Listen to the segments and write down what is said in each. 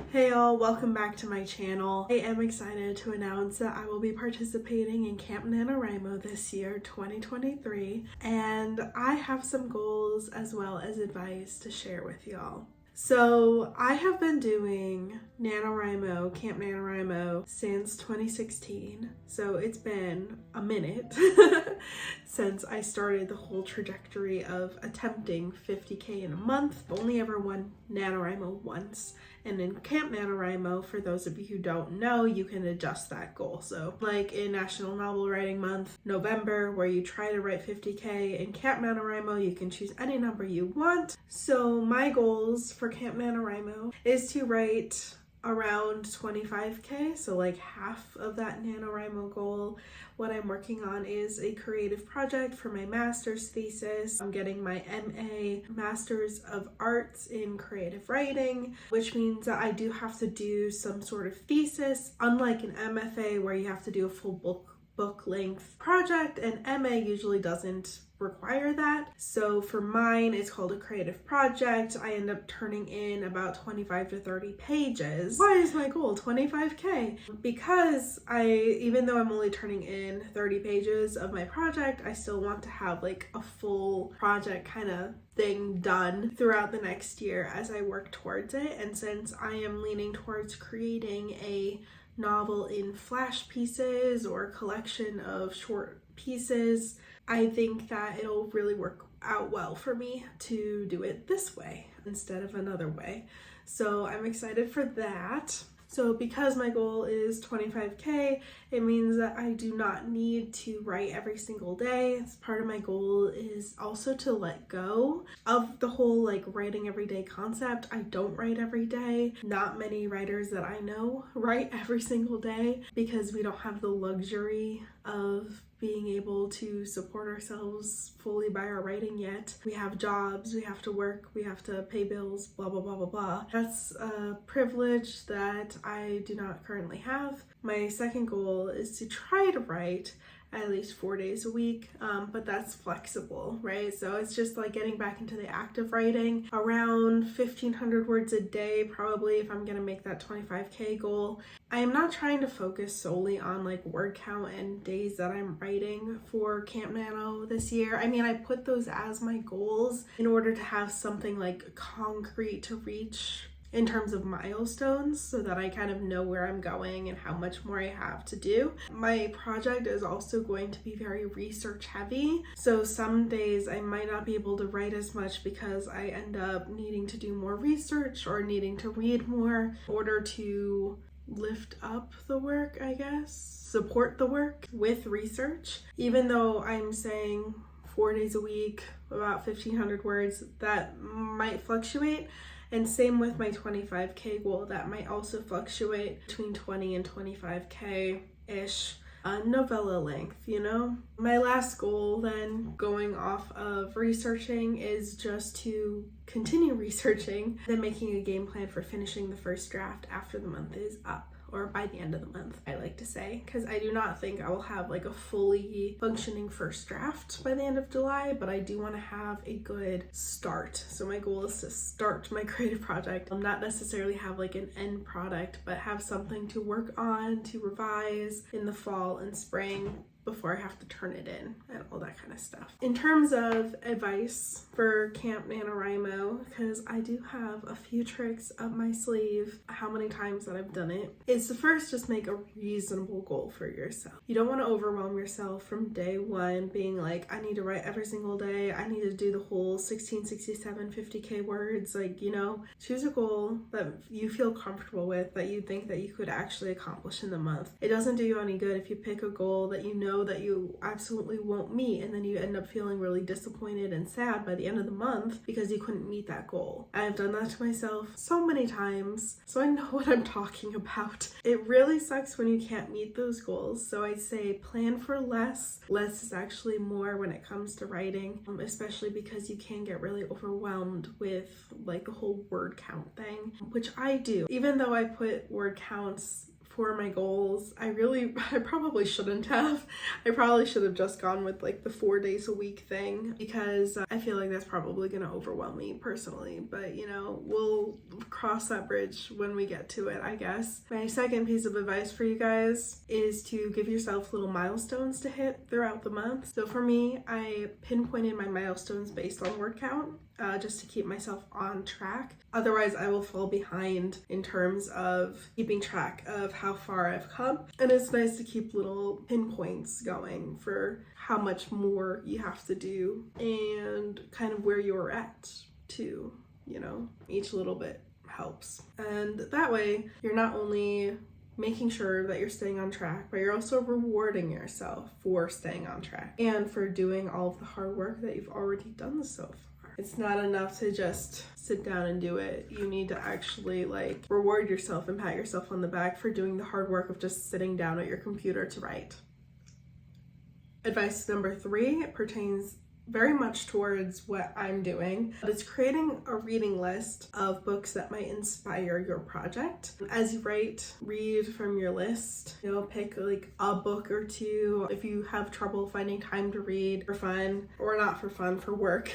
Hey y'all, welcome back to my channel. I am excited to announce that I will be participating in Camp Nanowrimo this year, 2023, and I have some goals as well as advice to share with y'all. So I have been doing NaNoWriMo, Camp NaNoWriMo, since 2016. So it's been a minute since I started the whole trajectory of attempting 50K in a month. I've only ever won NaNoWriMo once. And in Camp NaNoWriMo, for those of you who don't know, you can adjust that goal. So like in National Novel Writing Month, November, where you try to write 50K, in Camp NaNoWriMo, you can choose any number you want. So my goals for Camp NaNoWriMo is to write around 25K, so like half of that NaNoWriMo goal. What I'm working on is a creative project for my master's thesis. I'm getting my MA, Master's of Arts in Creative Writing, which means that I do have to do some sort of thesis, unlike an MFA where you have to do a full book length project, and MA usually doesn't require that. So for mine, it's called a creative project. I end up turning in about 25 to 30 pages. Why is my goal 25K? Because even though I'm only turning in 30 pages of my project, I still want to have like a full project kind of thing done throughout the next year as I work towards it. And since I am leaning towards creating a novel in flash pieces or a collection of short pieces, I think that it'll really work out well for me to do it this way instead of another way. So I'm excited for that. So because my goal is 25K, it means that I do not need to write every single day. As part of my goal is also to let go of the whole like writing every day concept. I don't write every day. Not many writers that I know write every single day because we don't have the luxury of being able to support ourselves fully by our writing yet. We have jobs, we have to work, we have to pay bills, blah, blah, blah, blah, blah. That's a privilege that I do not currently have. My second goal is to try to write at least 4 days a week, but that's flexible, right? So it's just like getting back into the act of writing around 1,500 words a day, probably, if I'm gonna make that 25K goal. I am not trying to focus solely on like word count and days that I'm writing for Camp Nano this year. I mean, I put those as my goals in order to have something like concrete to reach in terms of milestones so that I kind of know where I'm going and how much more I have to do. My project is also going to be very research heavy. So some days I might not be able to write as much because I end up needing to do more research or needing to read more in order to lift up the work, I guess, support the work with research. Even though I'm saying 4 days a week, about 1,500 words, that might fluctuate. And same with my 25K goal, that might also fluctuate between 20 and 25K-ish novella length, you know? My last goal then, going off of researching, is just to continue researching, then making a game plan for finishing the first draft after the month is up. Or by the end of the month, I like to say, because I do not think I will have like a fully functioning first draft by the end of July, but I do want to have a good start. So my goal is to start my creative project. I'll not necessarily have like an end product, but have something to work on, to revise in the fall and spring before I have to turn it in and all that kind of stuff. In terms of advice for Camp NaNoWriMo, because I do have a few tricks up my sleeve, how many times that I've done it, is to first just make a reasonable goal for yourself. You don't want to overwhelm yourself from day one being like, I need to write every single day, I need to do the whole 16, 67, 50K words. Like, you know, choose a goal that you feel comfortable with, that you think that you could actually accomplish in the month. It doesn't do you any good if you pick a goal that you know that you absolutely won't meet, and then you end up feeling really disappointed and sad by the end of the month because you couldn't meet that goal. I've done that to myself so many times, so I know what I'm talking about. It really sucks when you can't meet those goals, so I'd say plan for less. Less is actually more when it comes to writing, especially because you can get really overwhelmed with like the whole word count thing, which I do. Even though I put word counts for my goals. I probably shouldn't have. I probably should have just gone with like the 4 days a week thing, because I feel like that's probably going to overwhelm me personally, but you know, we'll cross that bridge when we get to it, I guess. My second piece of advice for you guys is to give yourself little milestones to hit throughout the month. So for me, I pinpointed my milestones based on word count, just to keep myself on track. Otherwise, I will fall behind in terms of keeping track of how far I've come. And it's nice to keep little pinpoints going for how much more you have to do and kind of where you're at too, you know, each little bit helps. And that way, you're not only making sure that you're staying on track, but you're also rewarding yourself for staying on track and for doing all of the hard work that you've already done so far. It's not enough to just sit down and do it. You need to actually like reward yourself and pat yourself on the back for doing the hard work of just sitting down at your computer to write. Advice number 3 pertains very much towards what I'm doing, but it's creating a reading list of books that might inspire your project. As you write, read from your list. You know, pick like a book or two. If you have trouble finding time to read for fun, or not for fun, for work,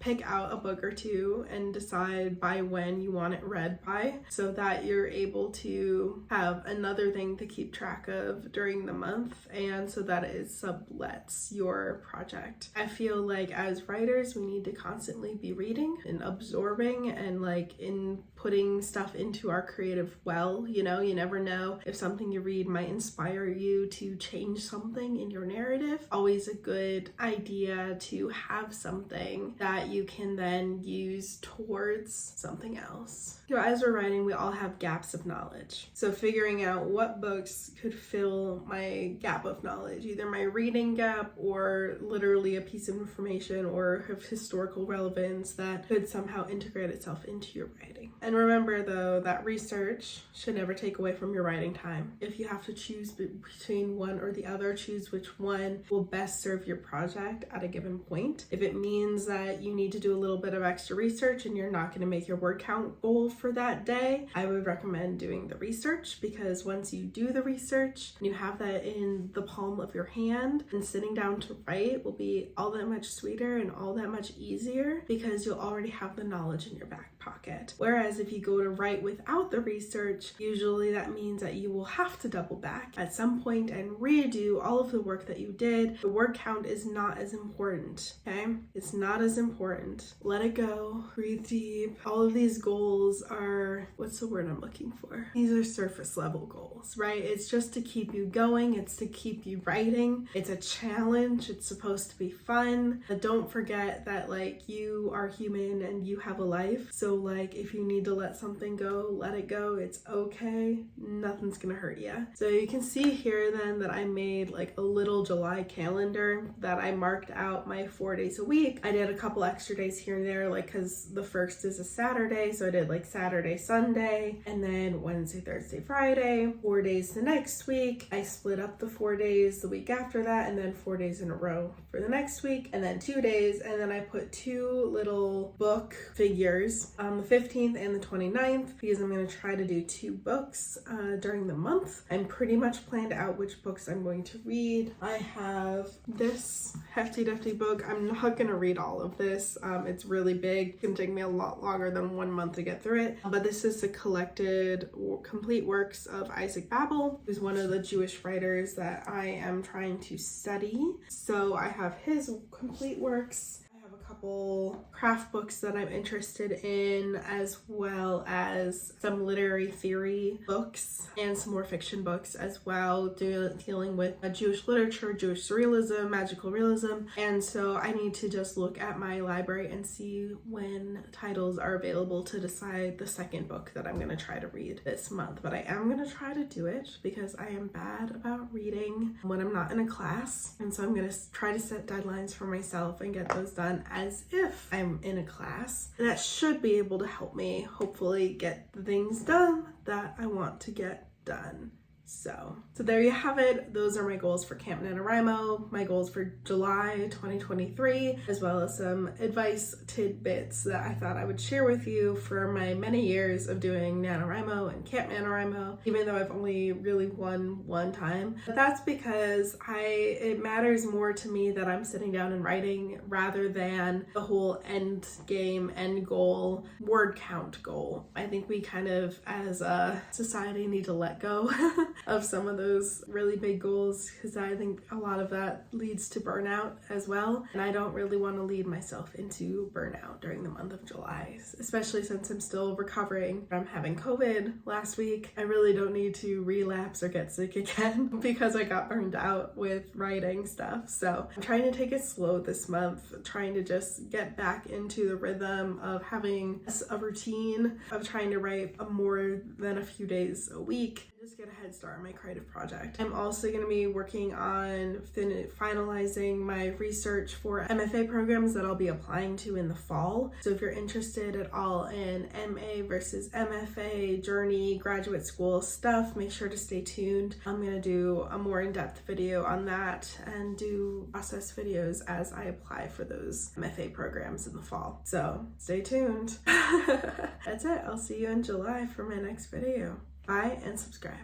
pick out a book or two and decide by when you want it read by, so that you're able to have another thing to keep track of during the month, and so that it sublets your project. I feel like as writers, we need to constantly be reading and absorbing and like inputting stuff into our creative well. You know, you never know if something you read might inspire you to change something in your narrative. Always a good idea to have something that you can then use towards something else. You know, as we're writing, we all have gaps of knowledge. So figuring out what books could fill my gap of knowledge, either my reading gap or literally a piece of information or of historical relevance that could somehow integrate itself into your writing. And remember though, that research should never take away from your writing time. If you have to choose between one or the other, choose which one will best serve your project at a given point. If it means that you need to do a little bit of extra research and you're not going to make your word count goal for that day, I would recommend doing the research, because once you do the research and you have that in the palm of your hand, and sitting down to write will be all that much sweeter and all that much easier, because you'll already have the knowledge in your back pocket. Whereas if you go to write without the research, usually that means that you will have to double back at some point and redo all of the work that you did. The word count is not as important, okay? It's not as important. Let it go. Breathe deep. All of these goals are, what's the word I'm looking for? These are surface level goals, right? It's just to keep you going. It's to keep you writing. It's a challenge. It's supposed to be fun. But don't forget that like you are human and you have a life. So like if you need to let something go, let it go. It's okay. Nothing's gonna hurt you. So you can see here then that I made like a little July calendar that I marked out my 4 days a week. I did a couple extra days here and there, like because the first is a Saturday, so I did like Saturday, Sunday, and then Wednesday, Thursday, Friday, 4 days the next week. I split up the 4 days the week after that, and then 4 days in a row for the next week, and then 2 days, and then I put 2 little book figures on the 15th and the 29th, because I'm going to try to do 2 books during the month. I'm pretty much planned out which books I'm going to read. I have this hefty defty book. I'm not going to read all of this. It's really big. It can take me a lot longer than 1 month to get through it. But this is the collected complete works of Isaac Babel, who's one of the Jewish writers that I am trying to study. So I have his complete works. Couple craft books that I'm interested in, as well as some literary theory books and some more fiction books as well, dealing with Jewish literature, Jewish surrealism, magical realism. And so I need to just look at my library and see when titles are available to decide the second book that I'm going to try to read this month. But I am going to try to do it because I am bad about reading when I'm not in a class. And so I'm going to try to set deadlines for myself and get those done as if I'm in a class. That should be able to help me hopefully get the things done that I want to get done. So there you have it. Those are my goals for Camp Nanowrimo, my goals for July 2023, as well as some advice tidbits that I thought I would share with you for my many years of doing NaNoWriMo and Camp Nanowrimo, even though I've only really won one time. But that's because it matters more to me that I'm sitting down and writing rather than the whole end game, end goal, word count goal. I think we kind of, as a society, need to let go of some of those really big goals, because I think a lot of that leads to burnout as well, and I don't really want to lead myself into burnout during the month of July, especially since I'm still recovering from having COVID last week. I really don't need to relapse or get sick again because I got burned out with writing stuff. So I'm trying to take it slow this month, trying to just get back into the rhythm of having a routine of trying to write more than a few days a week. Just get a head start on my creative project. I'm also going to be working on finalizing my research for MFA programs that I'll be applying to in the fall. So if you're interested at all in MA versus MFA journey, graduate school stuff, make sure to stay tuned. I'm going to do a more in-depth video on that and do process videos as I apply for those MFA programs in the fall. So stay tuned. That's it. I'll see you in July for my next video. Bye and subscribe.